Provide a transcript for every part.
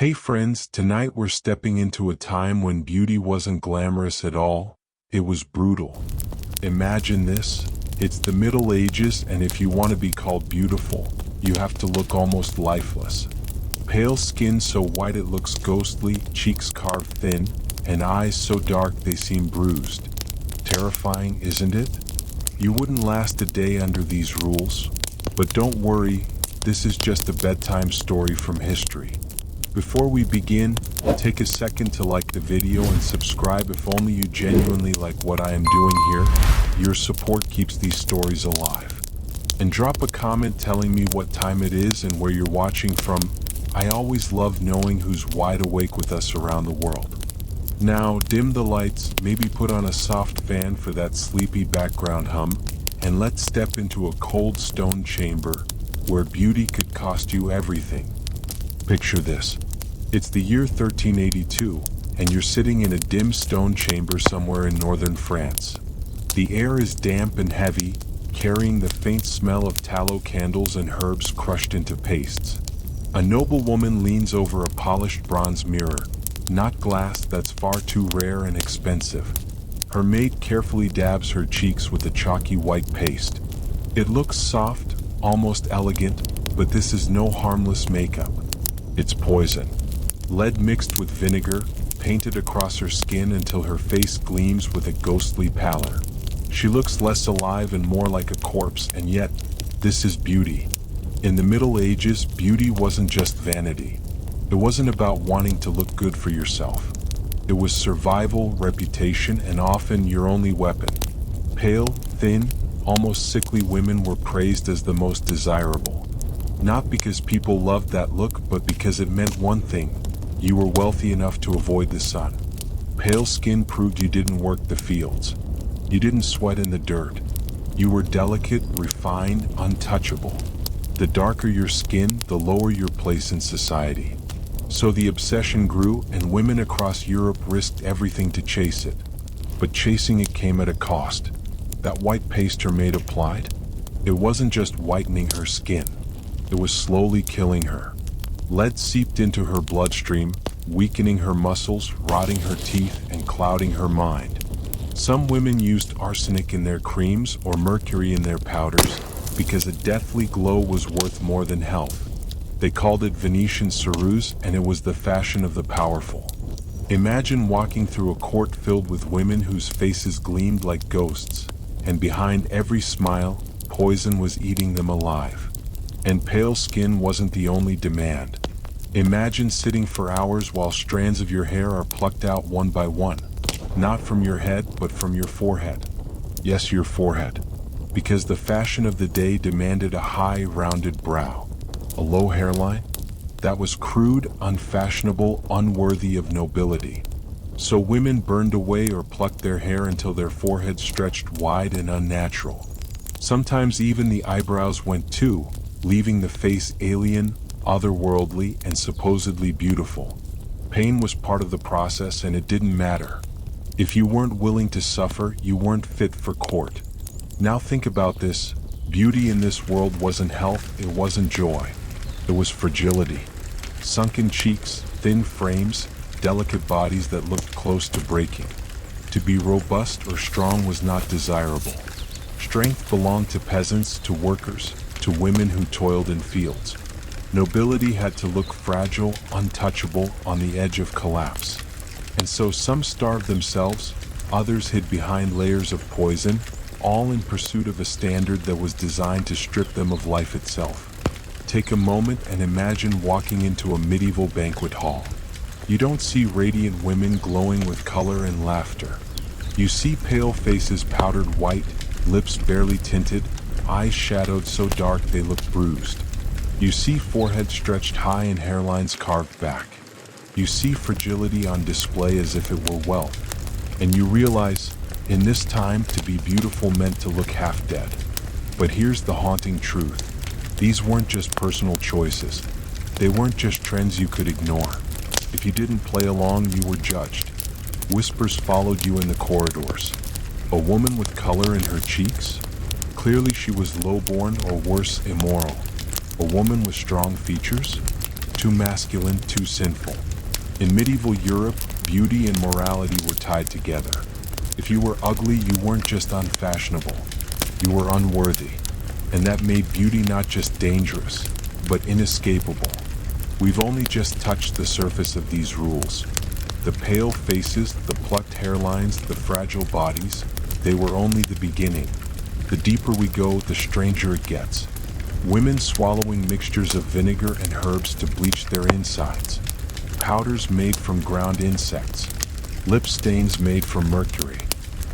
Hey friends, tonight we're stepping into a time when beauty wasn't glamorous at all, it was brutal. Imagine this, it's the Middle Ages, and if you want to be called beautiful, you have to look almost lifeless. Pale skin so white it looks ghostly, cheeks carved thin, and eyes so dark they seem bruised. Terrifying, isn't it? You wouldn't last a day under these rules. But don't worry, this is just a bedtime story from history. Before we begin, take a second to like the video and subscribe if only you genuinely like what I am doing here. Your support keeps these stories alive. And drop a comment telling me what time it is and where you're watching from. I always love knowing who's wide awake with us around the world. Now, dim the lights, maybe put on a soft fan for that sleepy background hum, and let's step into a cold stone chamber where beauty could cost you everything. Picture this. It's the year 1382, and you're sitting in a dim stone chamber somewhere in northern France. The air is damp and heavy, carrying the faint smell of tallow candles and herbs crushed into pastes. A noble woman leans over a polished bronze mirror, not glass that's far too rare and expensive. Her maid carefully dabs her cheeks with a chalky white paste. It looks soft, almost elegant, but this is no harmless makeup. It's poison. Lead mixed with vinegar, painted across her skin until her face gleams with a ghostly pallor. She looks less alive and more like a corpse, and yet, this is beauty. In the Middle Ages, beauty wasn't just vanity. It wasn't about wanting to look good for yourself. It was survival, reputation, and often your only weapon. Pale, thin, almost sickly women were praised as the most desirable. Not because people loved that look, but because it meant one thing: you were wealthy enough to avoid the sun. Pale skin proved you didn't work the fields. You didn't sweat in the dirt. You were delicate, refined, untouchable. The darker your skin, the lower your place in society. So the obsession grew, and women across Europe risked everything to chase it. But chasing it came at a cost. That white paste her maid applied, it wasn't just whitening her skin. It was slowly killing her. Lead seeped into her bloodstream, weakening her muscles, rotting her teeth, and clouding her mind. Some women used arsenic in their creams or mercury in their powders because a deathly glow was worth more than health. They called it Venetian ceruse, and it was the fashion of the powerful. Imagine walking through a court filled with women whose faces gleamed like ghosts, and behind every smile, poison was eating them alive. And pale skin wasn't the only demand. Imagine sitting for hours while strands of your hair are plucked out one by one. Not from your head, but from your forehead. Yes, your forehead. Because the fashion of the day demanded a high, rounded brow. A low hairline? That was crude, unfashionable, unworthy of nobility. So women burned away or plucked their hair until their foreheads stretched wide and unnatural. Sometimes even the eyebrows went too, leaving the face alien, otherworldly, and supposedly beautiful. Pain was part of the process, and it didn't matter. If you weren't willing to suffer, you weren't fit for court. Now think about this. Beauty in this world wasn't health, it wasn't joy. It was fragility. Sunken cheeks, thin frames, delicate bodies that looked close to breaking. To be robust or strong was not desirable. Strength belonged to peasants, to workers, to women who toiled in fields. Nobility had to look fragile, untouchable, on the edge of collapse. And so some starved themselves, others hid behind layers of poison, all in pursuit of a standard that was designed to strip them of life itself. Take a moment and imagine walking into a medieval banquet hall. You don't see radiant women glowing with color and laughter. You see pale faces powdered white, lips barely tinted, eyes shadowed so dark they look bruised. You see foreheads stretched high and hairlines carved back. You see fragility on display as if it were wealth. And you realize, in this time, to be beautiful meant to look half dead. But here's the haunting truth. These weren't just personal choices. They weren't just trends you could ignore. If you didn't play along, you were judged. Whispers followed you in the corridors. A woman with color in her cheeks? Clearly she was low-born, or worse, immoral. A woman with strong features? too masculine, too sinful. In medieval Europe, beauty and morality were tied together. If you were ugly, you weren't just unfashionable, you were unworthy. And that made beauty not just dangerous, but inescapable. We've only just touched the surface of these rules. The pale faces, the plucked hairlines, the fragile bodies, they were only the beginning. The deeper we go, the stranger it gets. Women swallowing mixtures of vinegar and herbs to bleach their insides. Powders made from ground insects. Lip stains made from mercury.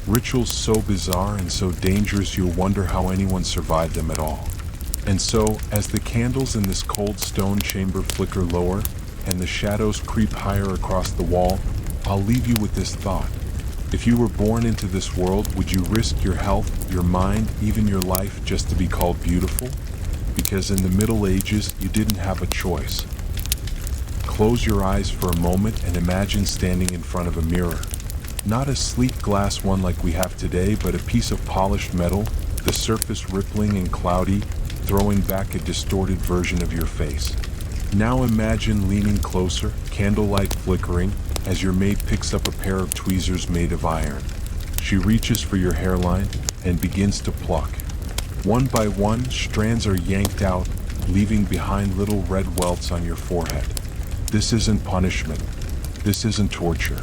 Rituals so bizarre and so dangerous you'll wonder how anyone survived them at all. And so, as the candles in this cold stone chamber flicker lower, and the shadows creep higher across the wall, I'll leave you with this thought. If you were born into this world, would you risk your health, your mind, even your life just to be called beautiful? Because in the Middle Ages, you didn't have a choice. Close your eyes for a moment and imagine standing in front of a mirror. Not a sleek glass one like we have today, but a piece of polished metal, the surface rippling and cloudy, throwing back a distorted version of your face. Now imagine leaning closer, candlelight flickering, as your maid picks up a pair of tweezers made of iron. She reaches for your hairline and begins to pluck. One by one, strands are yanked out, leaving behind little red welts on your forehead. This isn't punishment. This isn't torture.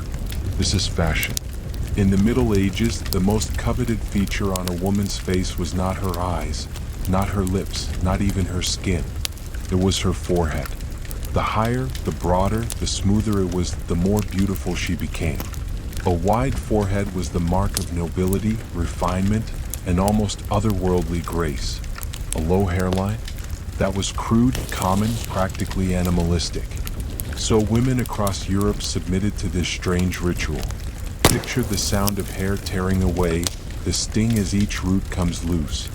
This is fashion. In the Middle Ages, the most coveted feature on a woman's face was not her eyes, not her lips, not even her skin. It was her forehead. The higher, the broader, the smoother it was, the more beautiful she became. A wide forehead was the mark of nobility, refinement, and almost otherworldly grace. A low hairline? That was crude, common, practically animalistic. So women across Europe submitted to this strange ritual. Picture the sound of hair tearing away, the sting as each root comes loose.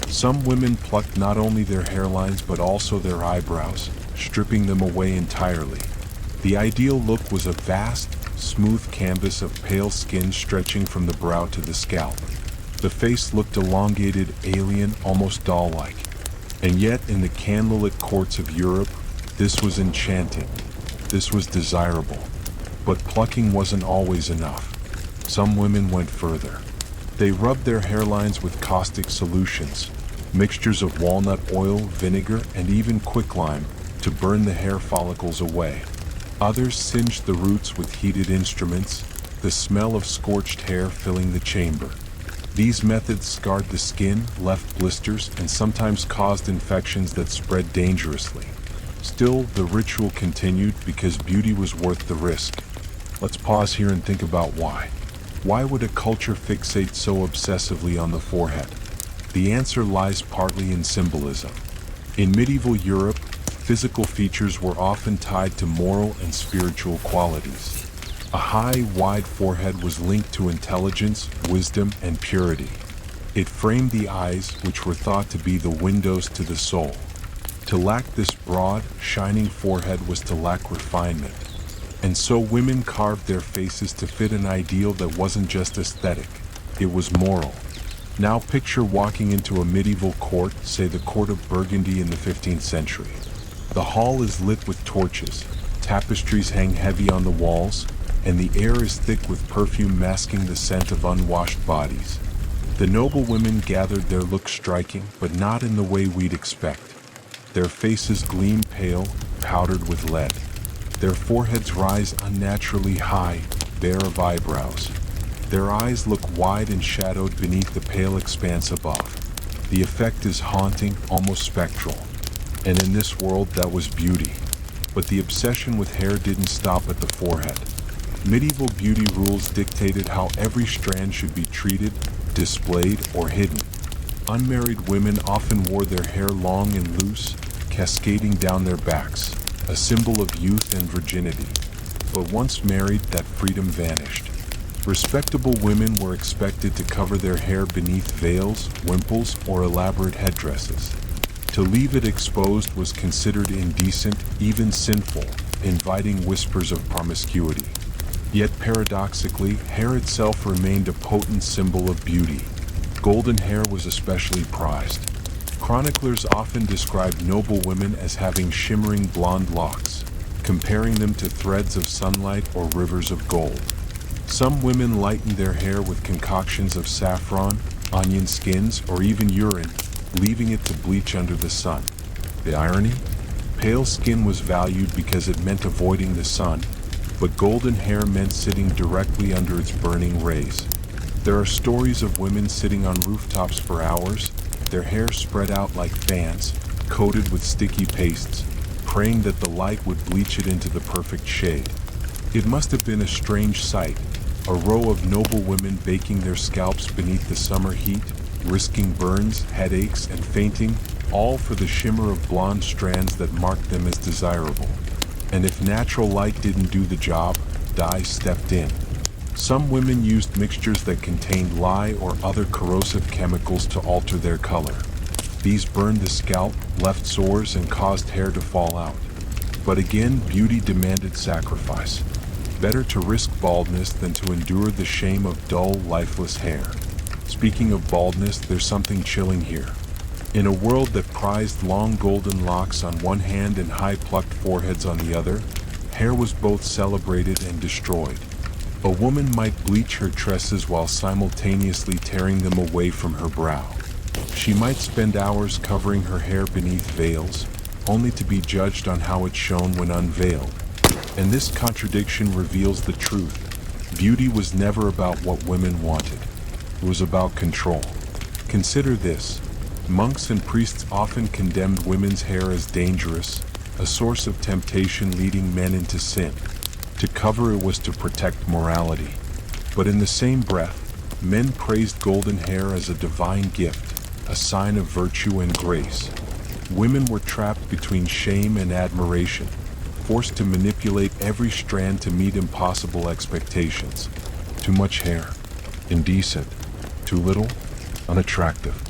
Some women plucked not only their hairlines but also their eyebrows, stripping them away entirely. The ideal look was a vast, smooth canvas of pale skin stretching from the brow to the scalp. The face looked elongated, alien, almost doll-like. And yet, in the candlelit courts of Europe, this was enchanting. This was desirable. But plucking wasn't always enough. Some women went further. They rubbed their hairlines with caustic solutions, mixtures of walnut oil, vinegar, and even quicklime to burn the hair follicles away. Others singed the roots with heated instruments, the smell of scorched hair filling the chamber. These methods scarred the skin, left blisters, and sometimes caused infections that spread dangerously. Still, the ritual continued because beauty was worth the risk. Let's pause here and think about why. Why would a culture fixate so obsessively on the forehead? The answer lies partly in symbolism. In medieval Europe, physical features were often tied to moral and spiritual qualities. A high, wide forehead was linked to intelligence, wisdom, and purity. It framed the eyes, which were thought to be the windows to the soul. To lack this broad, shining forehead was to lack refinement. And so women carved their faces to fit an ideal that wasn't just aesthetic, it was moral. Now picture walking into a medieval court, say the court of Burgundy in the 15th century. The hall is lit with torches, tapestries hang heavy on the walls, and the air is thick with perfume masking the scent of unwashed bodies. The noble women gathered, their looks striking, but not in the way we'd expect. Their faces gleam pale, powdered with lead. Their foreheads rise unnaturally high, bare of eyebrows. Their eyes look wide and shadowed beneath the pale expanse above. The effect is haunting, almost spectral. And in this world, that was beauty. But the obsession with hair didn't stop at the forehead. Medieval beauty rules dictated how every strand should be treated, displayed, or hidden. Unmarried women often wore their hair long and loose, cascading down their backs, a symbol of youth and virginity. But once married, that freedom vanished. Respectable women were expected to cover their hair beneath veils, wimples, or elaborate headdresses. To leave it exposed was considered indecent, even sinful, inviting whispers of promiscuity. Yet paradoxically, hair itself remained a potent symbol of beauty. Golden hair was especially prized. Chroniclers often describe noble women as having shimmering blonde locks, comparing them to threads of sunlight or rivers of gold. Some women lighten their hair with concoctions of saffron, onion skins, or even urine, leaving it to bleach under the sun. The irony? Pale skin was valued because it meant avoiding the sun, but golden hair meant sitting directly under its burning rays. There are stories of women sitting on rooftops for hours, their hair spread out like fans, coated with sticky pastes, praying that the light would bleach it into the perfect shade. It must have been a strange sight, a row of noble women baking their scalps beneath the summer heat, risking burns, headaches, and fainting, all for the shimmer of blonde strands that marked them as desirable. And if natural light didn't do the job, dye stepped in. Some women used mixtures that contained lye or other corrosive chemicals to alter their color. These burned the scalp, left sores, and caused hair to fall out. But again, beauty demanded sacrifice. Better to risk baldness than to endure the shame of dull, lifeless hair. Speaking of baldness, there's something chilling here. In a world that prized long golden locks on one hand and high-plucked foreheads on the other, hair was both celebrated and destroyed. A woman might bleach her tresses while simultaneously tearing them away from her brow. She might spend hours covering her hair beneath veils, only to be judged on how it shone when unveiled. And this contradiction reveals the truth. Beauty was never about what women wanted. It was about control. Consider this. Monks and priests often condemned women's hair as dangerous, a source of temptation leading men into sin. To cover it was to protect morality. But in the same breath, men praised golden hair as a divine gift, a sign of virtue and grace. Women were trapped between shame and admiration, forced to manipulate every strand to meet impossible expectations. Too much hair, indecent. Too little, unattractive.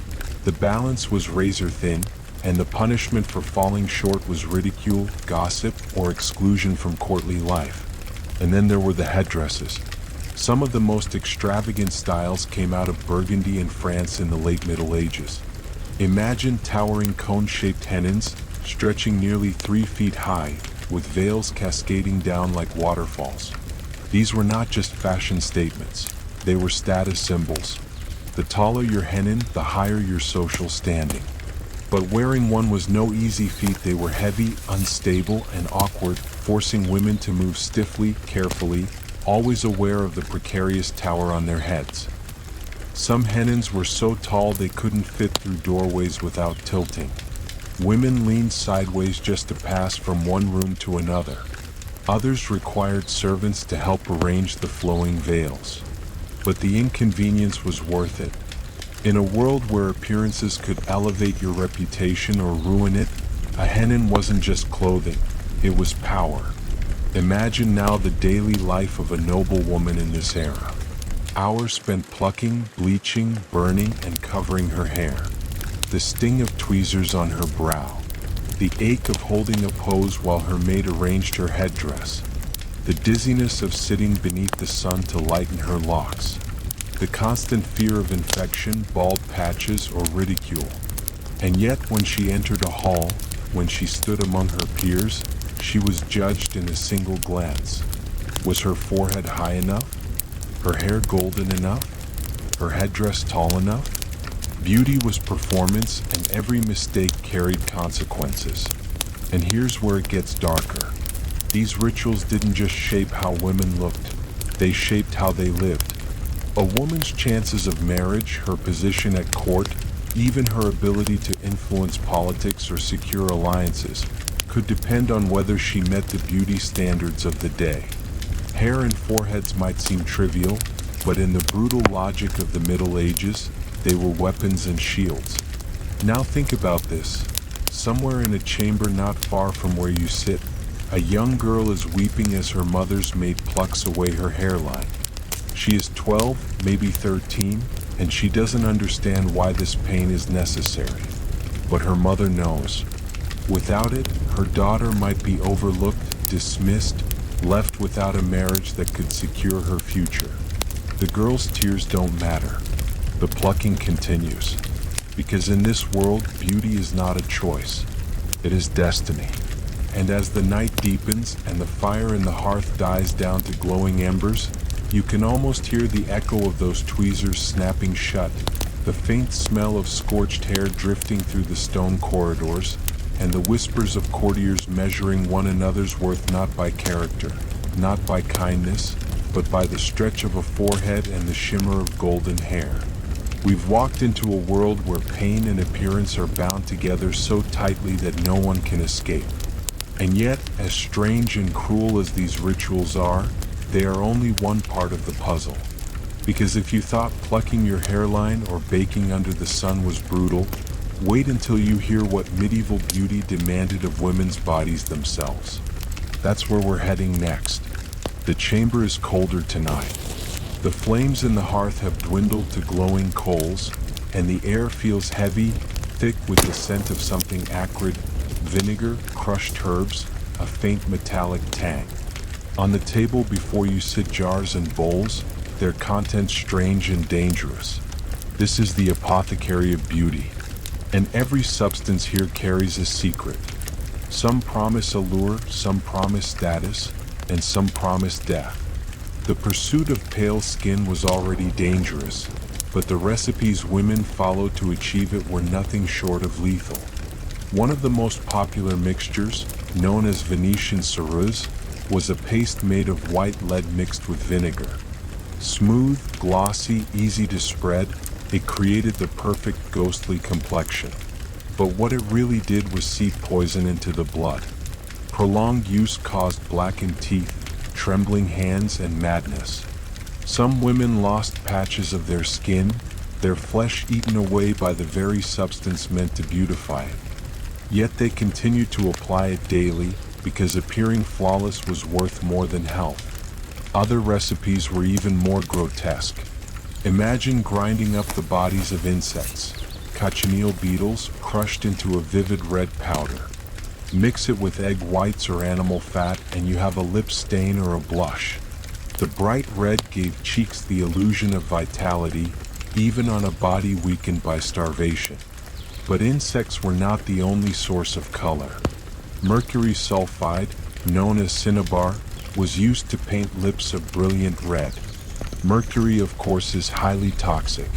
The balance was razor thin, and the punishment for falling short was ridicule, gossip, or exclusion from courtly life. And then there were the headdresses. Some of the most extravagant styles came out of Burgundy and France in the late Middle Ages. Imagine towering cone-shaped hennons, stretching nearly 3 feet high, with veils cascading down like waterfalls. These were not just fashion statements, they were status symbols. The taller your hennin, the higher your social standing. But wearing one was no easy feat. They were heavy, unstable, and awkward, forcing women to move stiffly, carefully, always aware of the precarious tower on their heads. Some hennins were so tall they couldn't fit through doorways without tilting. Women leaned sideways just to pass from one room to another. Others required servants to help arrange the flowing veils. But the inconvenience was worth it. In a world where appearances could elevate your reputation or ruin it, a hennin wasn't just clothing, it was power. Imagine now the daily life of a noble woman in this era. Hours spent plucking, bleaching, burning, and covering her hair. The sting of tweezers on her brow. The ache of holding a pose while her maid arranged her headdress. The dizziness of sitting beneath the sun to lighten her locks. The constant fear of infection, bald patches, or ridicule. And yet when she entered a hall, when she stood among her peers, she was judged in a single glance. Was her forehead high enough? Her hair golden enough? Her headdress tall enough? Beauty was performance, and every mistake carried consequences. And here's where it gets darker. These rituals didn't just shape how women looked, they shaped how they lived. A woman's chances of marriage, her position at court, even her ability to influence politics or secure alliances, could depend on whether she met the beauty standards of the day. Hair and foreheads might seem trivial, but in the brutal logic of the Middle Ages, they were weapons and shields. Now think about this. Somewhere in a chamber not far from where you sit, a young girl is weeping as her mother's maid plucks away her hairline. She is 12, maybe 13, and she doesn't understand why this pain is necessary. But her mother knows. Without it, her daughter might be overlooked, dismissed, left without a marriage that could secure her future. The girl's tears don't matter. The plucking continues. Because in this world, beauty is not a choice. It is destiny. And as the night deepens and the fire in the hearth dies down to glowing embers, you can almost hear the echo of those tweezers snapping shut, the faint smell of scorched hair drifting through the stone corridors, and the whispers of courtiers measuring one another's worth not by character, not by kindness, but by the stretch of a forehead and the shimmer of golden hair. We've walked into a world where pain and appearance are bound together so tightly that no one can escape. And yet, as strange and cruel as these rituals are, they are only one part of the puzzle. Because if you thought plucking your hairline or baking under the sun was brutal, wait until you hear what medieval beauty demanded of women's bodies themselves. That's where we're heading next. The chamber is colder tonight. The flames in the hearth have dwindled to glowing coals, and the air feels heavy, thick with the scent of something acrid, vinegar, crushed herbs, a faint metallic tang. On the table before you sit jars and bowls, their contents strange and dangerous. This is the apothecary of beauty, and every substance here carries a secret. Some promise allure, some promise status, and some promise death. The pursuit of pale skin was already dangerous, but the recipes women followed to achieve it were nothing short of lethal. One of the most popular mixtures, known as Venetian ceruse, was a paste made of white lead mixed with vinegar. Smooth, glossy, easy to spread, it created the perfect ghostly complexion. But what it really did was seep poison into the blood. Prolonged use caused blackened teeth, trembling hands, and madness. Some women lost patches of their skin, their flesh eaten away by the very substance meant to beautify it. Yet they continued to apply it daily because appearing flawless was worth more than health. Other recipes were even more grotesque. Imagine grinding up the bodies of insects, cochineal beetles, crushed into a vivid red powder. Mix it with egg whites or animal fat and you have a lip stain or a blush. The bright red gave cheeks the illusion of vitality, even on a body weakened by starvation. But insects were not the only source of color. Mercury sulfide, known as cinnabar, was used to paint lips a brilliant red. Mercury, of course, is highly toxic.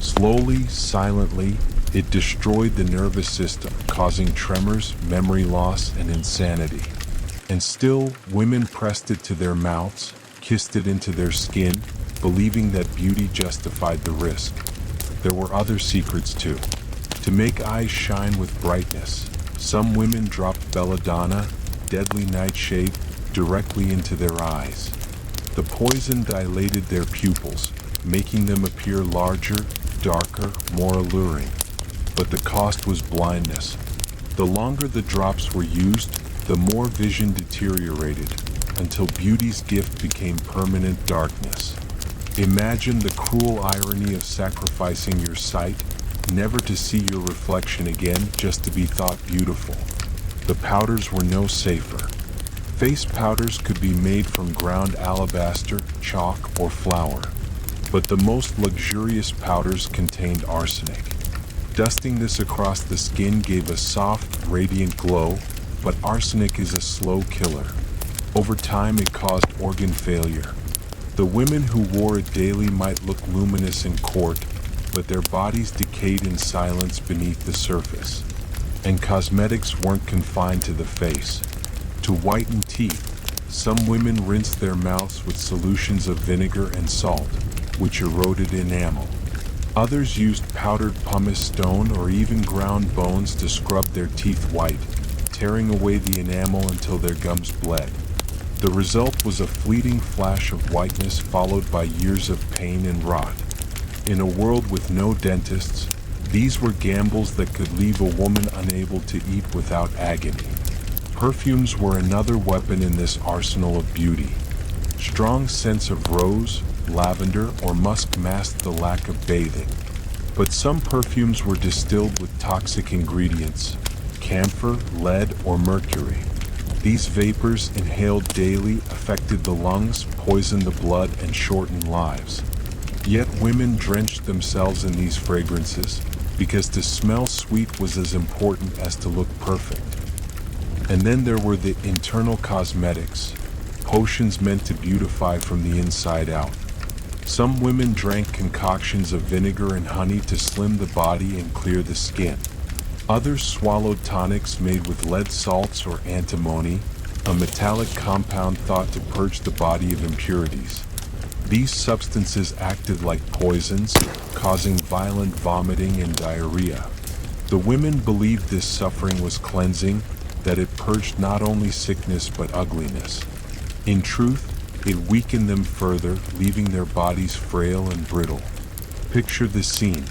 Slowly, silently, it destroyed the nervous system, causing tremors, memory loss, and insanity. And still, women pressed it to their mouths, kissed it into their skin, believing that beauty justified the risk. There were other secrets too. To make eyes shine with brightness, some women dropped belladonna, deadly nightshade, directly into their eyes. The poison dilated their pupils, making them appear larger, darker, more alluring. But the cost was blindness. The longer the drops were used, the more vision deteriorated, until beauty's gift became permanent darkness. Imagine the cruel irony of sacrificing your sight, never to see your reflection again, just to be thought beautiful. The powders were no safer. Face powders could be made from ground alabaster, chalk, or flour. But the most luxurious powders contained arsenic. Dusting this across the skin gave a soft, radiant glow, but arsenic is a slow killer. Over time, it caused organ failure. The women who wore it daily might look luminous in court, but their bodies decayed in silence beneath the surface. And cosmetics weren't confined to the face. To whiten teeth, some women rinsed their mouths with solutions of vinegar and salt, which eroded enamel. Others used powdered pumice stone or even ground bones to scrub their teeth white, tearing away the enamel until their gums bled. The result was a fleeting flash of whiteness followed by years of pain and rot. In a world with no dentists, these were gambles that could leave a woman unable to eat without agony. Perfumes were another weapon in this arsenal of beauty. Strong scents of rose, lavender, or musk masked the lack of bathing. But some perfumes were distilled with toxic ingredients, camphor, lead, or mercury. These vapors, inhaled daily, affected the lungs, poisoned the blood, and shortened lives. Yet women drenched themselves in these fragrances, because to smell sweet was as important as to look perfect. And then there were the internal cosmetics, potions meant to beautify from the inside out. Some women drank concoctions of vinegar and honey to slim the body and clear the skin. Others swallowed tonics made with lead salts or antimony, a metallic compound thought to purge the body of impurities. These substances acted like poisons, causing violent vomiting and diarrhea. The women believed this suffering was cleansing, that it purged not only sickness but ugliness. In truth, it weakened them further, leaving their bodies frail and brittle. Picture the scene.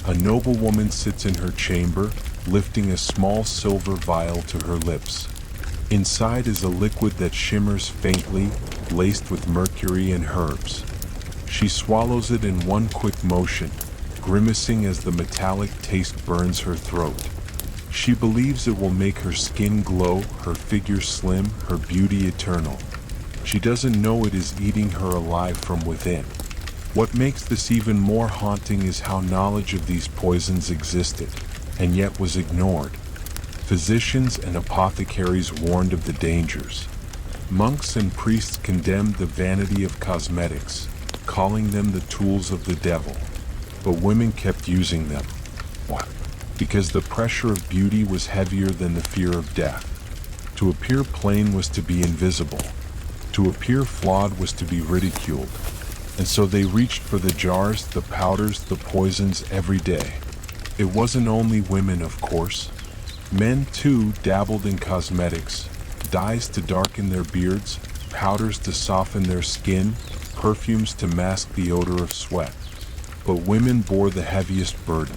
A noblewoman sits in her chamber, lifting a small silver vial to her lips. Inside is a liquid that shimmers faintly, laced with mercury and herbs. She swallows it in one quick motion, grimacing as the metallic taste burns her throat. She believes it will make her skin glow, her figure slim, her beauty eternal. She doesn't know it is eating her alive from within. What makes this even more haunting is how knowledge of these poisons existed, and yet was ignored. Physicians and apothecaries warned of the dangers. Monks and priests condemned the vanity of cosmetics, calling them the tools of the devil. But women kept using them. Why? Because the pressure of beauty was heavier than the fear of death. To appear plain was to be invisible. To appear flawed was to be ridiculed. And so they reached for the jars, the powders, the poisons every day. It wasn't only women, of course. Men, too, dabbled in cosmetics, dyes to darken their beards, powders to soften their skin, perfumes to mask the odor of sweat. But women bore the heaviest burden.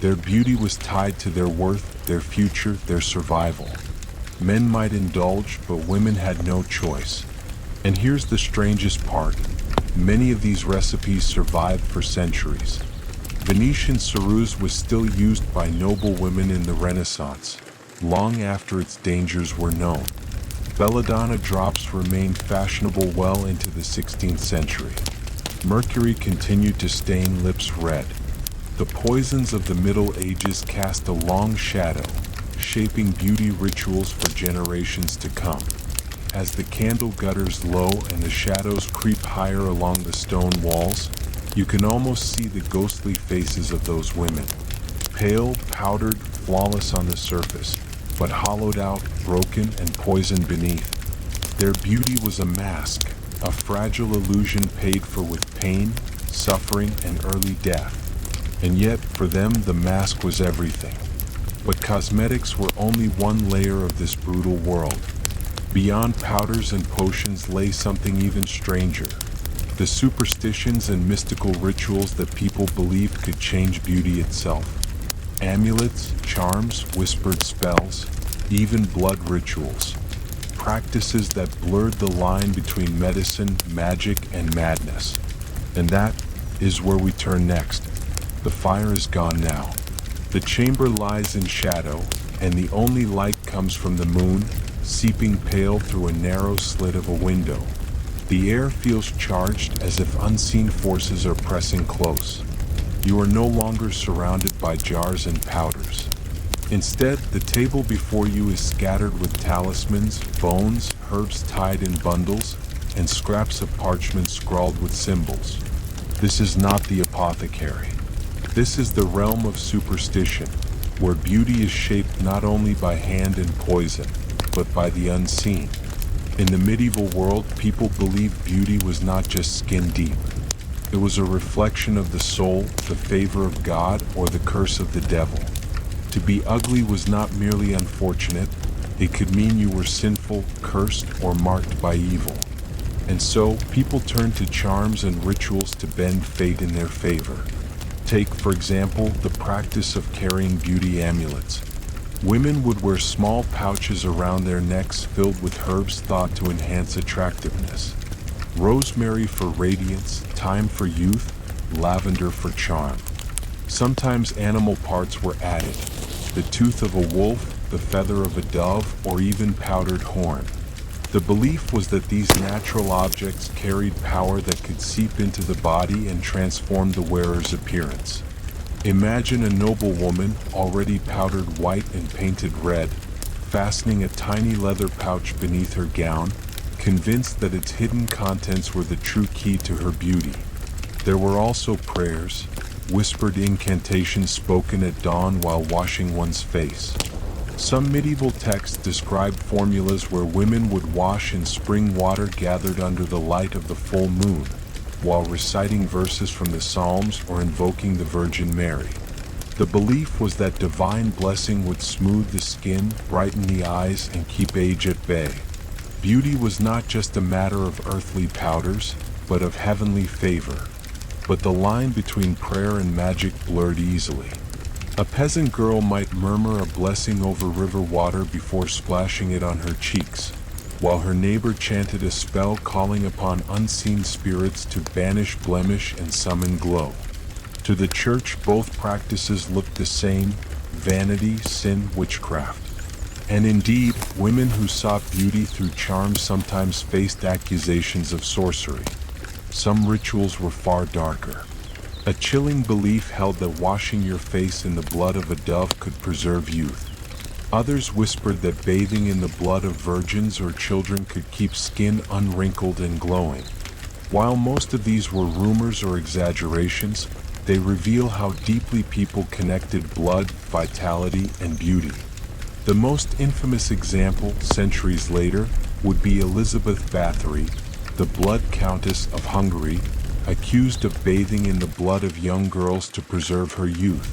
Their beauty was tied to their worth, their future, their survival. Men might indulge, but women had no choice. And here's the strangest part. Many of these recipes survived for centuries. Venetian ceruse was still used by noble women in the Renaissance, long after its dangers were known. Belladonna drops remained fashionable well into the 16th century. Mercury continued to stain lips red. The poisons of the Middle Ages cast a long shadow, shaping beauty rituals for generations to come. As the candle gutters low and the shadows creep higher along the stone walls, you can almost see the ghostly faces of those women. Pale, powdered, flawless on the surface, but hollowed out, broken, and poisoned beneath. Their beauty was a mask, a fragile illusion paid for with pain, suffering, and early death. And yet, for them, the mask was everything. But cosmetics were only one layer of this brutal world. Beyond powders and potions lay something even stranger. The superstitions and mystical rituals that people believed could change beauty itself. Amulets, charms, whispered spells, even blood rituals. Practices that blurred the line between medicine, magic, and madness. And that is where we turn next. The fire is gone now. The chamber lies in shadow, and the only light comes from the moon, seeping pale through a narrow slit of a window. The air feels charged as if unseen forces are pressing close. You are no longer surrounded by jars and powders. Instead, the table before you is scattered with talismans, bones, herbs tied in bundles, and scraps of parchment scrawled with symbols. This is not the apothecary. This is the realm of superstition, where beauty is shaped not only by hand and poison, but by the unseen. In the medieval world, people believed beauty was not just skin deep. It was a reflection of the soul, the favor of God, or the curse of the devil. To be ugly was not merely unfortunate, it could mean you were sinful, cursed, or marked by evil. And so, people turned to charms and rituals to bend fate in their favor. Take, for example, the practice of carrying beauty amulets. Women would wear small pouches around their necks filled with herbs thought to enhance attractiveness. Rosemary for radiance, thyme for youth, lavender for charm. Sometimes animal parts were added, the tooth of a wolf, the feather of a dove, or even powdered horn. The belief was that these natural objects carried power that could seep into the body and transform the wearer's appearance. Imagine a noble woman, already powdered white and painted red, fastening a tiny leather pouch beneath her gown, convinced that its hidden contents were the true key to her beauty. There were also prayers, whispered incantations spoken at dawn while washing one's face. Some medieval texts described formulas where women would wash in spring water gathered under the light of the full moon, while reciting verses from the Psalms or invoking the Virgin Mary. The belief was that divine blessing would smooth the skin, brighten the eyes, and keep age at bay. Beauty was not just a matter of earthly powders, but of heavenly favor. But the line between prayer and magic blurred easily. A peasant girl might murmur a blessing over river water before splashing it on her cheeks, while her neighbor chanted a spell calling upon unseen spirits to banish blemish and summon glow. To the church, both practices looked the same: vanity, sin, witchcraft. And indeed, women who sought beauty through charms sometimes faced accusations of sorcery. Some rituals were far darker. A chilling belief held that washing your face in the blood of a dove could preserve youth. Others whispered that bathing in the blood of virgins or children could keep skin unwrinkled and glowing. While most of these were rumors or exaggerations, they reveal how deeply people connected blood, vitality, and beauty. The most infamous example, centuries later, would be Elizabeth Bathory, the Blood Countess of Hungary, accused of bathing in the blood of young girls to preserve her youth.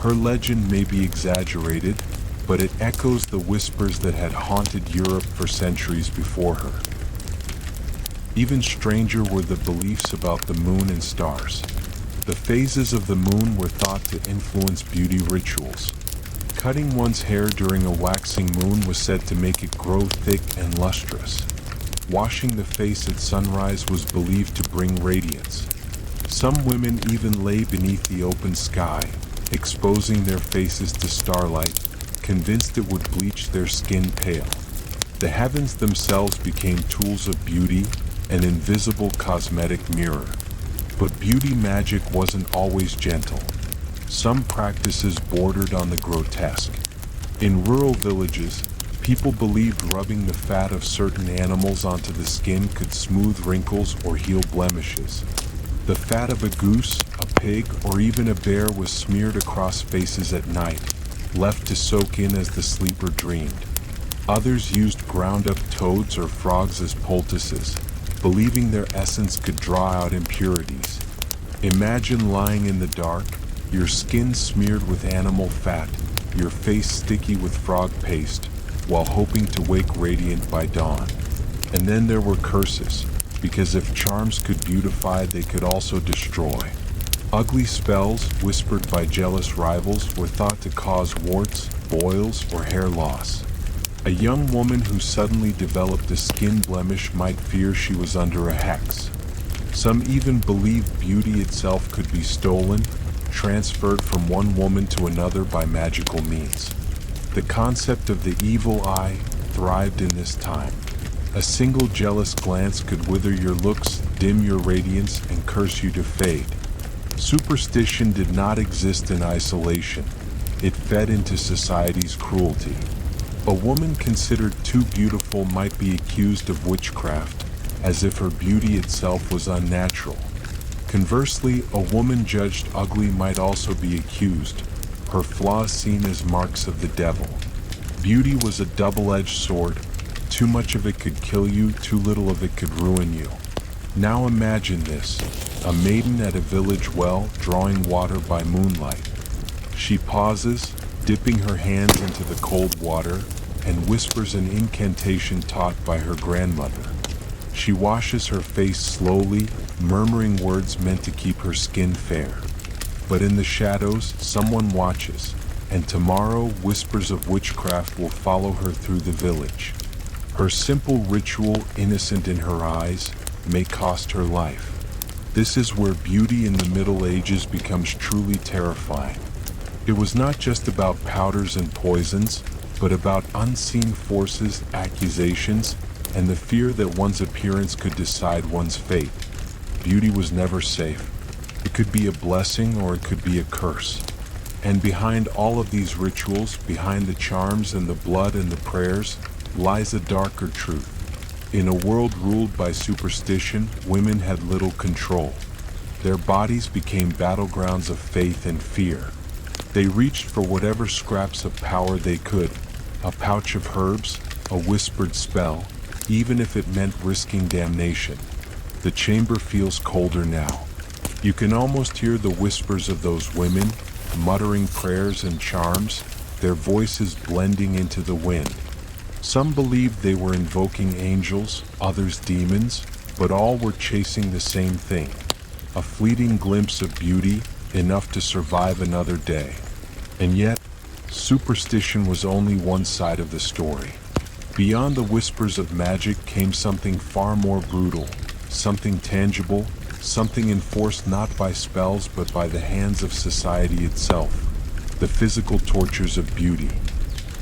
Her legend may be exaggerated, but it echoes the whispers that had haunted Europe for centuries before her. Even stranger were the beliefs about the moon and stars. The phases of the moon were thought to influence beauty rituals. Cutting one's hair during a waxing moon was said to make it grow thick and lustrous. Washing the face at sunrise was believed to bring radiance. Some women even lay beneath the open sky, exposing their faces to starlight, convinced it would bleach their skin pale. The heavens themselves became tools of beauty, an invisible cosmetic mirror. But beauty magic wasn't always gentle. Some practices bordered on the grotesque. In rural villages, people believed rubbing the fat of certain animals onto the skin could smooth wrinkles or heal blemishes. The fat of a goose, a pig, or even a bear was smeared across faces at night, left to soak in as the sleeper dreamed. Others used ground-up toads or frogs as poultices, believing their essence could draw out impurities. Imagine lying in the dark, your skin smeared with animal fat, your face sticky with frog paste, while hoping to wake radiant by dawn. And then there were curses, because if charms could beautify, they could also destroy. Ugly spells, whispered by jealous rivals, were thought to cause warts, boils, or hair loss. A young woman who suddenly developed a skin blemish might fear she was under a hex. Some even believed beauty itself could be stolen, transferred from one woman to another by magical means. The concept of the evil eye thrived in this time. A single jealous glance could wither your looks, dim your radiance, and curse you to fade. Superstition did not exist in isolation. It fed into society's cruelty. A woman considered too beautiful might be accused of witchcraft, as if her beauty itself was unnatural. Conversely, a woman judged ugly might also be accused, her flaws seen as marks of the devil. Beauty was a double-edged sword. Too much of it could kill you, too little of it could ruin you. Now imagine this: a maiden at a village well, drawing water by moonlight. She pauses, dipping her hands into the cold water, and whispers an incantation taught by her grandmother. She washes her face slowly, murmuring words meant to keep her skin fair. But in the shadows, someone watches, and tomorrow whispers of witchcraft will follow her through the village. Her simple ritual, innocent in her eyes, may cost her life. This is where beauty in the Middle Ages becomes truly terrifying. It was not just about powders and poisons, but about unseen forces, accusations, and the fear that one's appearance could decide one's fate. Beauty was never safe. It could be a blessing or it could be a curse. And behind all of these rituals, behind the charms and the blood and the prayers, lies a darker truth. In a world ruled by superstition, women had little control. Their bodies became battlegrounds of faith and fear. They reached for whatever scraps of power they could, a pouch of herbs, a whispered spell, even if it meant risking damnation. The chamber feels colder now. You can almost hear the whispers of those women, muttering prayers and charms, their voices blending into the wind. Some believed they were invoking angels, others demons, but all were chasing the same thing. A fleeting glimpse of beauty, enough to survive another day. And yet, superstition was only one side of the story. Beyond the whispers of magic came something far more brutal, something tangible, something enforced not by spells but by the hands of society itself. The physical tortures of beauty.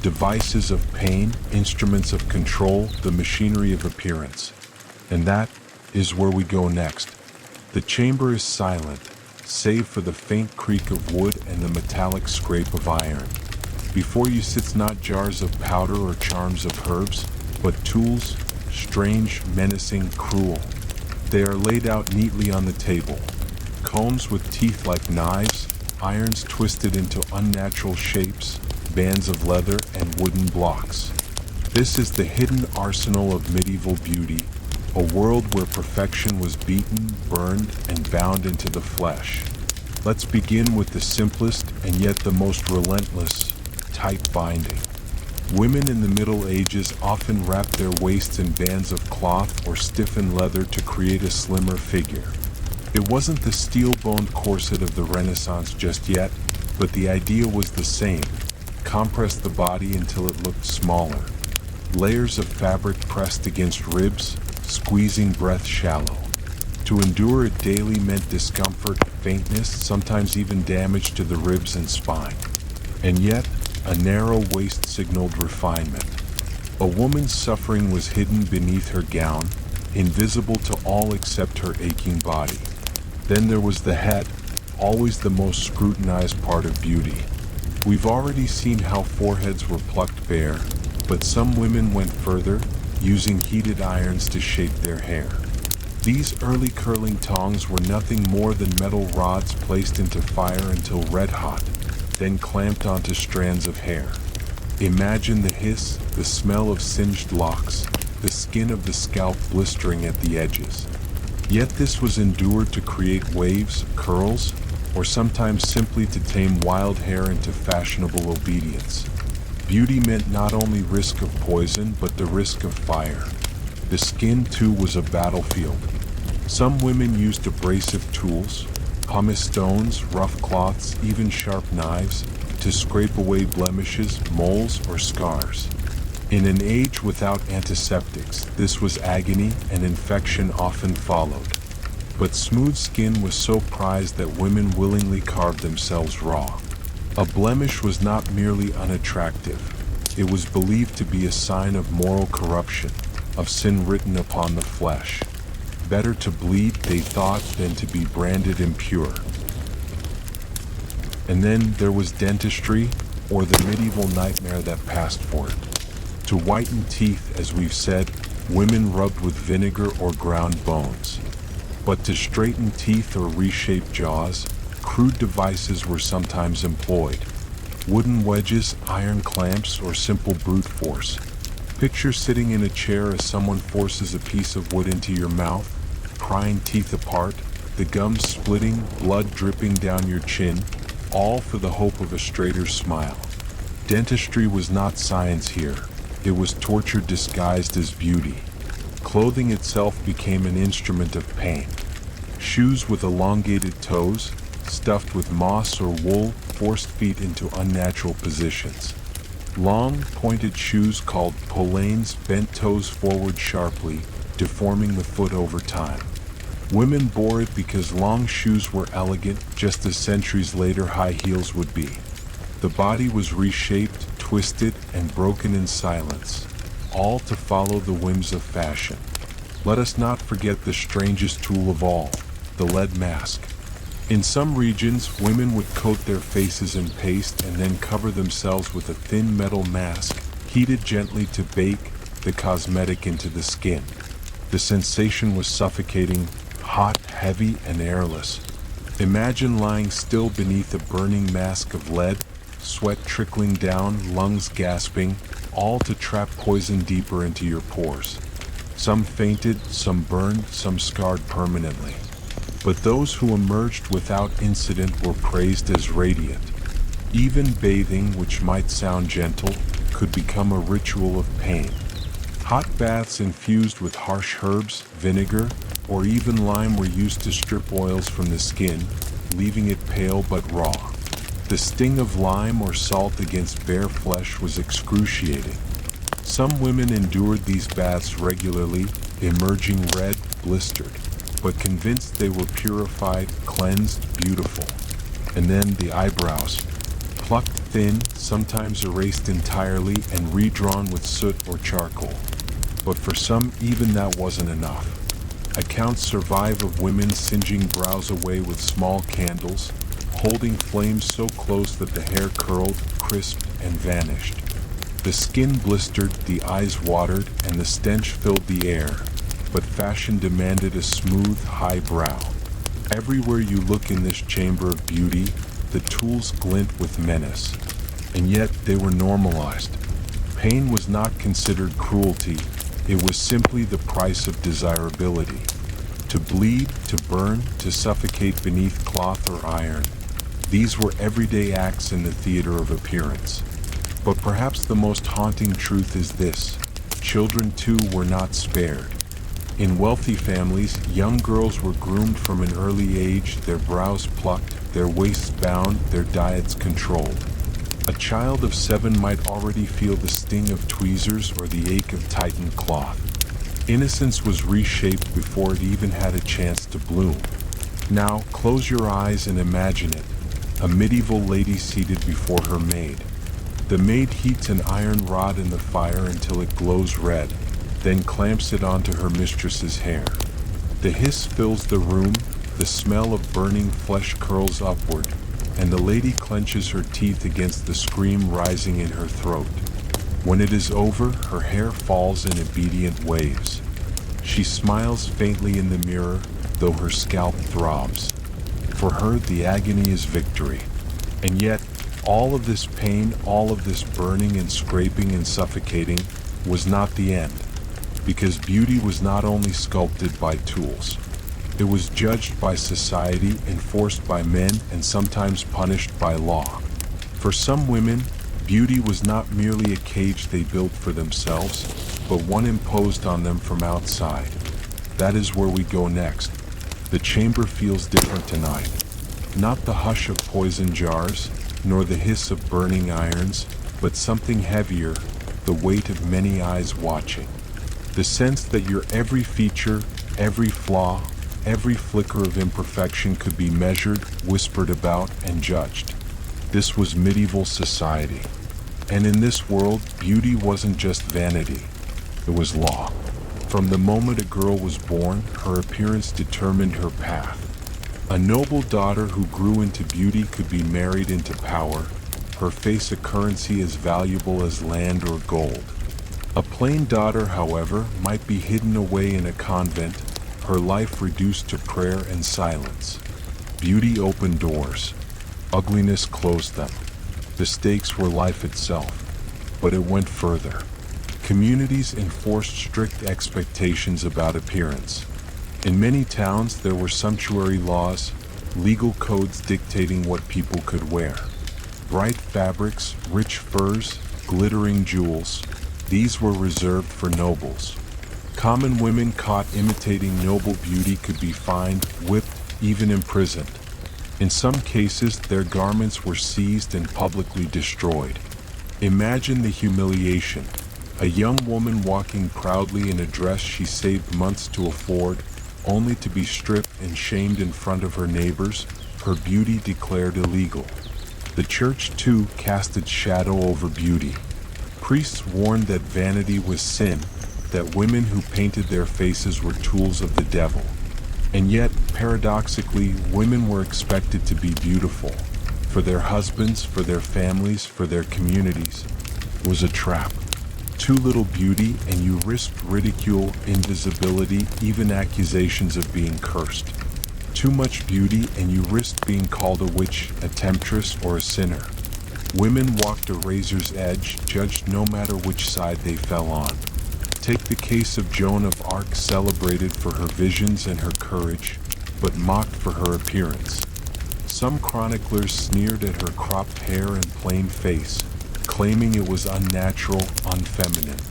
Devices of pain, instruments of control, the machinery of appearance. And that is where we go next. The chamber is silent, save for the faint creak of wood and the metallic scrape of iron. Before you sits not jars of powder or charms of herbs, but tools, strange, menacing, cruel. They are laid out neatly on the table. Combs with teeth like knives, irons twisted into unnatural shapes, bands of leather and wooden blocks. This is the hidden arsenal of medieval beauty, a world where perfection was beaten, burned, and bound into the flesh. Let's begin with the simplest and yet the most relentless, tight binding. Women in the Middle Ages often wrapped their waists in bands of cloth or stiffened leather to create a slimmer figure. It wasn't the steel-boned corset of the Renaissance just yet, but the idea was the same. Compress the body until it looked smaller. Layers of fabric pressed against ribs, squeezing breath shallow. To endure it daily meant discomfort, faintness, sometimes even damage to the ribs and spine. And yet, a narrow waist signaled refinement. A woman's suffering was hidden beneath her gown, invisible to all except her aching body. Then there was the head, always the most scrutinized part of beauty. We've already seen how foreheads were plucked bare, but some women went further, using heated irons to shape their hair. These early curling tongs were nothing more than metal rods placed into fire until red hot, then clamped onto strands of hair. Imagine the hiss, the smell of singed locks, the skin of the scalp blistering at the edges. Yet this was endured to create waves, curls, or sometimes simply to tame wild hair into fashionable obedience. Beauty meant not only risk of poison, but the risk of fire. The skin, too, was a battlefield. Some women used abrasive tools, pumice stones, rough cloths, even sharp knives, to scrape away blemishes, moles, or scars. In an age without antiseptics, this was agony, and infection often followed. But smooth skin was so prized that women willingly carved themselves raw. A blemish was not merely unattractive. It was believed to be a sign of moral corruption, of sin written upon the flesh. Better to bleed, they thought, than to be branded impure. And then there was dentistry, or the medieval nightmare that passed for it. To whiten teeth, as we've said, women rubbed with vinegar or ground bones. But to straighten teeth or reshape jaws, crude devices were sometimes employed. Wooden wedges, iron clamps, or simple brute force. Picture sitting in a chair as someone forces a piece of wood into your mouth, prying teeth apart, the gums splitting, blood dripping down your chin, all for the hope of a straighter smile. Dentistry was not science here. It was torture disguised as beauty. Clothing itself became an instrument of pain. Shoes with elongated toes, stuffed with moss or wool, forced feet into unnatural positions. Long, pointed shoes called polanes bent toes forward sharply, deforming the foot over time. Women bore it because long shoes were elegant, just as centuries later high heels would be. The body was reshaped, twisted, and broken in silence, all to follow the whims of fashion. Let us not forget the strangest tool of all, the lead mask. In some regions, women would coat their faces in paste and then cover themselves with a thin metal mask, heated gently to bake the cosmetic into the skin. The sensation was suffocating, hot, heavy, and airless. Imagine lying still beneath a burning mask of lead, sweat trickling down, lungs gasping, all to trap poison deeper into your pores. Some fainted, some burned, some scarred permanently. But those who emerged without incident were praised as radiant. Even bathing, which might sound gentle, could become a ritual of pain. Hot baths infused with harsh herbs, vinegar, or even lime were used to strip oils from the skin, leaving it pale but raw. The sting of lime or salt against bare flesh was excruciating. Some women endured these baths regularly, emerging red, blistered, but convinced they were purified, cleansed, beautiful. And then the eyebrows, plucked thin, sometimes erased entirely and redrawn with soot or charcoal. But for some, even that wasn't enough. Accounts survive of women singeing brows away with small candles, holding flames so close that the hair curled, crisped, and vanished. The skin blistered, the eyes watered, and the stench filled the air. But fashion demanded a smooth, high brow. Everywhere you look in this chamber of beauty, the tools glint with menace. And yet they were normalized. Pain was not considered cruelty, it was simply the price of desirability. To bleed, to burn, to suffocate beneath cloth or iron. These were everyday acts in the theater of appearance. But perhaps the most haunting truth is this: children too were not spared. In wealthy families, young girls were groomed from an early age, their brows plucked, their waists bound, their diets controlled. A child of 7 might already feel the sting of tweezers or the ache of tightened cloth. Innocence was reshaped before it even had a chance to bloom. Now, close your eyes and imagine it: a medieval lady seated before her maid. The maid heats an iron rod in the fire until it glows red, then clamps it onto her mistress's hair. The hiss fills the room, the smell of burning flesh curls upward, and the lady clenches her teeth against the scream rising in her throat. When it is over, her hair falls in obedient waves. She smiles faintly in the mirror, though her scalp throbs. For her, the agony is victory. And yet, all of this pain, all of this burning and scraping and suffocating was not the end. Because beauty was not only sculpted by tools. It was judged by society, enforced by men, and sometimes punished by law. For some women, beauty was not merely a cage they built for themselves, but one imposed on them from outside. That is where we go next. The chamber feels different tonight. Not the hush of poison jars, nor the hiss of burning irons, but something heavier, the weight of many eyes watching. The sense that your every feature, every flaw, every flicker of imperfection could be measured, whispered about, and judged. This was medieval society. And in this world, beauty wasn't just vanity. It was law. From the moment a girl was born, her appearance determined her path. A noble daughter who grew into beauty could be married into power, her face a currency as valuable as land or gold. A plain daughter, however, might be hidden away in a convent, her life reduced to prayer and silence. Beauty opened doors. Ugliness closed them. The stakes were life itself. But it went further. Communities enforced strict expectations about appearance. In many towns, there were sumptuary laws, legal codes dictating what people could wear. Bright fabrics, rich furs, glittering jewels, these were reserved for nobles. Common women caught imitating noble beauty could be fined, whipped, even imprisoned. In some cases, their garments were seized and publicly destroyed. Imagine the humiliation. A young woman walking proudly in a dress she saved months to afford, only to be stripped and shamed in front of her neighbors, her beauty declared illegal. The church, too, cast its shadow over beauty. Priests warned that vanity was sin, that women who painted their faces were tools of the devil. And yet, paradoxically, women were expected to be beautiful. For their husbands, for their families, for their communities. It was a trap. Too little beauty and you risked ridicule, invisibility, even accusations of being cursed. Too much beauty and you risked being called a witch, a temptress, or a sinner. Women walked a razor's edge, judged no matter which side they fell on. Take the case of Joan of Arc, celebrated for her visions and her courage, but mocked for her appearance. Some chroniclers sneered at her cropped hair and plain face, claiming it was unnatural, unfeminine.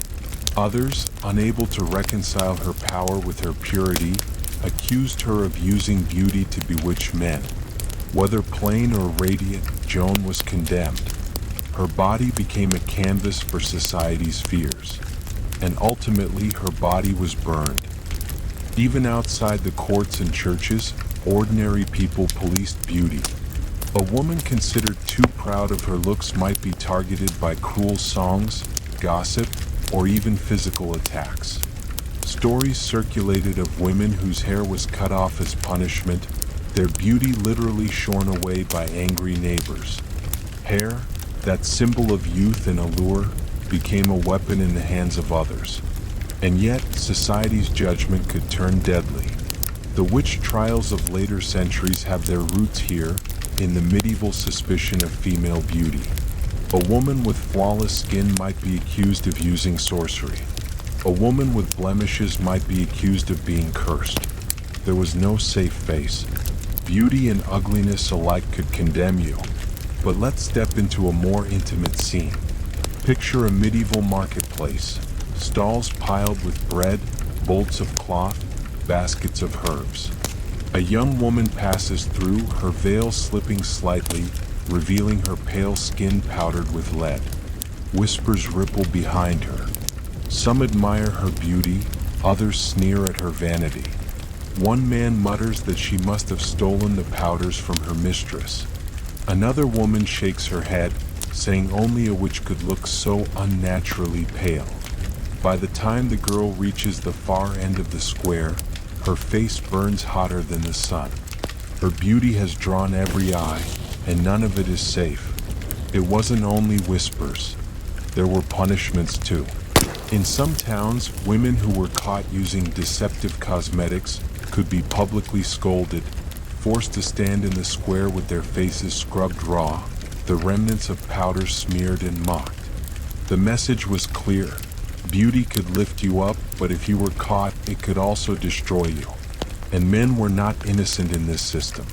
Others, unable to reconcile her power with her purity, accused her of using beauty to bewitch men. Whether plain or radiant, Joan was condemned. Her body became a canvas for society's fears, and ultimately her body was burned. Even outside the courts and churches, ordinary people policed beauty. A woman considered too proud of her looks might be targeted by cruel songs, gossip, or even physical attacks. Stories circulated of women whose hair was cut off as punishment, their beauty literally shorn away by angry neighbors. Hair, that symbol of youth and allure, became a weapon in the hands of others. And yet, society's judgment could turn deadly. The witch trials of later centuries have their roots here, in the medieval suspicion of female beauty. A woman with flawless skin might be accused of using sorcery. A woman with blemishes might be accused of being cursed. There was no safe face. Beauty and ugliness alike could condemn you. But let's step into a more intimate scene. Picture a medieval marketplace, stalls piled with bread, bolts of cloth, baskets of herbs. A young woman passes through, her veil slipping slightly, revealing her pale skin powdered with lead. Whispers ripple behind her. Some admire her beauty, others sneer at her vanity. One man mutters that she must have stolen the powders from her mistress. Another woman shakes her head, saying only a witch could look so unnaturally pale. By the time the girl reaches the far end of the square, her face burns hotter than the sun. Her beauty has drawn every eye, and none of it is safe. It wasn't only whispers. There were punishments too. In some towns, women who were caught using deceptive cosmetics could be publicly scolded, forced to stand in the square with their faces scrubbed raw, the remnants of powder smeared and mocked. The message was clear. Beauty could lift you up, but if you were caught, it could also destroy you. And men were not innocent in this system.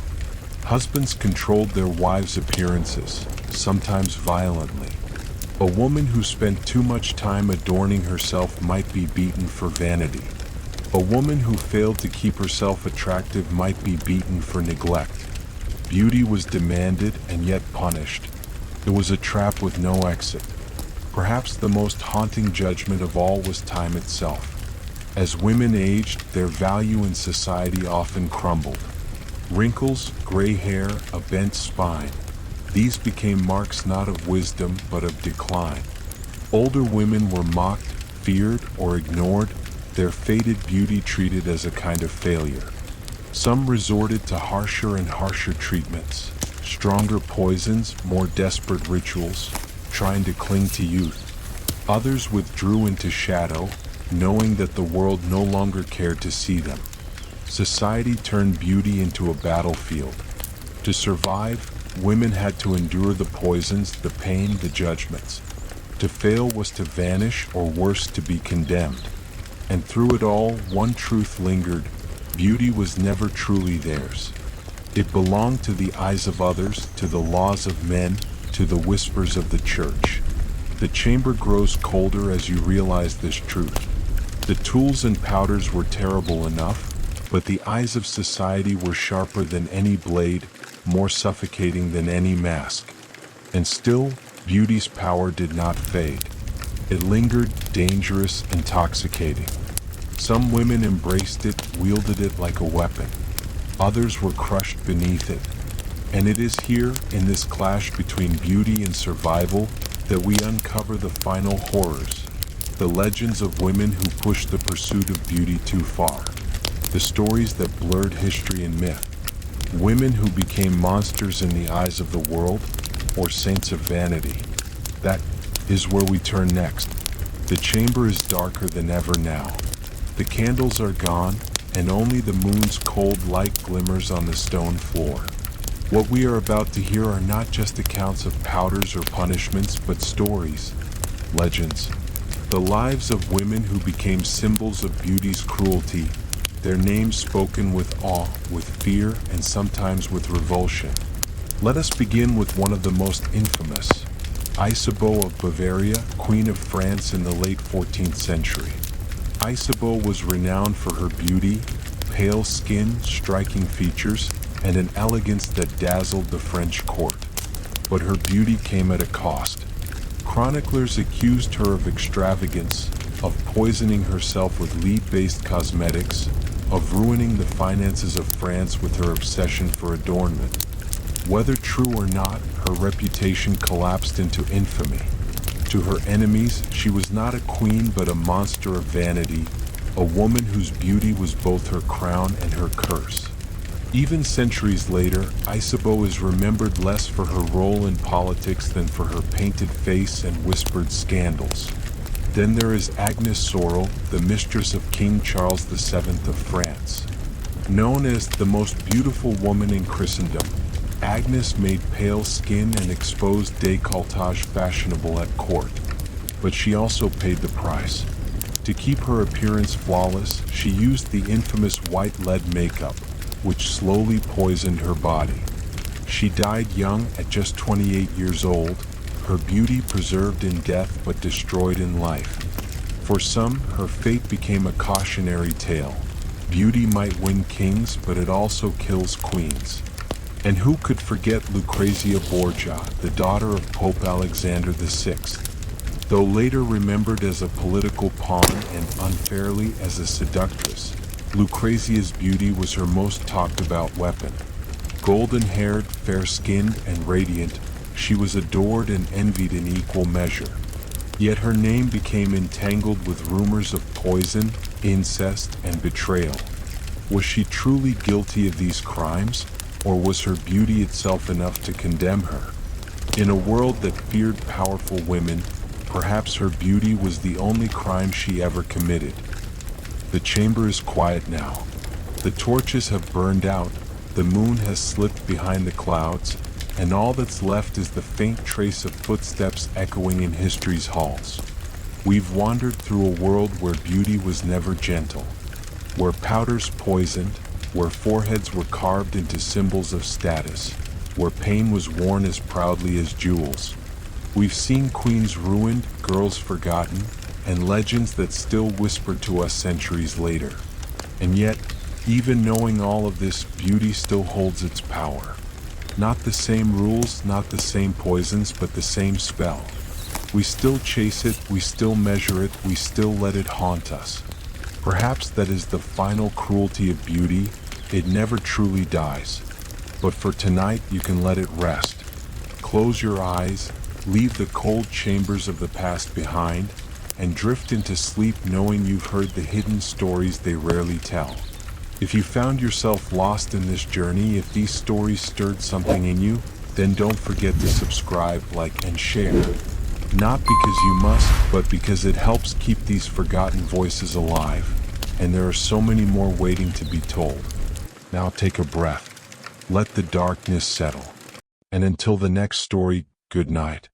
Husbands controlled their wives' appearances, sometimes violently. A woman who spent too much time adorning herself might be beaten for vanity. A woman who failed to keep herself attractive might be beaten for neglect. Beauty was demanded and yet punished. It was a trap with no exit. Perhaps the most haunting judgment of all was time itself. As women aged, their value in society often crumbled. Wrinkles, gray hair, a bent spine. These became marks not of wisdom but of decline. Older women were mocked, feared, or ignored, their faded beauty treated as a kind of failure. Some resorted to harsher and harsher treatments, stronger poisons, more desperate rituals, trying to cling to youth. Others withdrew into shadow, knowing that the world no longer cared to see them. Society turned beauty into a battlefield. To survive, women had to endure the poisons, the pain, the judgments. To fail was to vanish, or worse, to be condemned. And through it all, one truth lingered: beauty was never truly theirs. It belonged to the eyes of others, to the laws of men, to the whispers of the church. The chamber grows colder as you realize this truth. The tools and powders were terrible enough, but the eyes of society were sharper than any blade, more suffocating than any mask. And still, beauty's power did not fade. It lingered, dangerous, intoxicating. Some women embraced it, wielded it like a weapon. Others were crushed beneath it. And it is here, in this clash between beauty and survival, that we uncover the final horrors, the legends of women who pushed the pursuit of beauty too far. the stories that blurred history and myth, women who became monsters in the eyes of the world, or saints of vanity. That is where we turn next. The chamber is darker than ever now. The candles are gone, and only the moon's cold light glimmers on the stone floor. What we are about to hear are not just accounts of powders or punishments, but stories, legends, the lives of women who became symbols of beauty's cruelty, their names spoken with awe, with fear, and sometimes with revulsion. Let us begin with one of the most infamous, Isabeau of Bavaria, Queen of France in the late 14th century. Isabeau was renowned for her beauty, pale skin, striking features, and an elegance that dazzled the French court. But her beauty came at a cost. Chroniclers accused her of extravagance, of poisoning herself with lead-based cosmetics, of ruining the finances of France with her obsession for adornment. Whether true or not, her reputation collapsed into infamy. To her enemies, she was not a queen but a monster of vanity, a woman whose beauty was both her crown and her curse. Even centuries later, Isabeau is remembered less for her role in politics than for her painted face and whispered scandals. Then there is Agnes Sorel, the mistress of King Charles VII of France. Known as the most beautiful woman in Christendom, Agnes made pale skin and exposed décolletage fashionable at court. But she also paid the price. To keep her appearance flawless, she used the infamous white lead makeup, which slowly poisoned her body. She died young at just 28 years old, her beauty preserved in death but destroyed in life. For some, her fate became a cautionary tale. Beauty might win kings, but it also kills queens. And who could forget Lucrezia Borgia, the daughter of Pope Alexander VI? Though later remembered as a political pawn and unfairly as a seductress, Lucrezia's beauty was her most talked about weapon. Golden-haired, fair-skinned, and radiant, she was adored and envied in equal measure. Yet her name became entangled with rumors of poison, incest, and betrayal. Was she truly guilty of these crimes, or was her beauty itself enough to condemn her? In a world that feared powerful women, perhaps her beauty was the only crime she ever committed. The chamber is quiet now. The torches have burned out, the moon has slipped behind the clouds, and all that's left is the faint trace of footsteps echoing in history's halls. We've wandered through a world where beauty was never gentle, where powders poisoned, where foreheads were carved into symbols of status, where pain was worn as proudly as jewels. We've seen queens ruined, girls forgotten, and legends that still whisper to us centuries later. And yet, even knowing all of this, beauty still holds its power. Not the same rules, not the same poisons, but the same spell. We still chase it, we still measure it, we still let it haunt us. Perhaps that is the final cruelty of beauty. It never truly dies. But for tonight, you can let it rest. Close your eyes, leave the cold chambers of the past behind, and drift into sleep knowing you've heard the hidden stories they rarely tell. If you found yourself lost in this journey, if these stories stirred something in you, then don't forget to subscribe, like, and share. Not because you must, but because it helps keep these forgotten voices alive. And there are so many more waiting to be told. Now take a breath. Let the darkness settle. And until the next story, good night.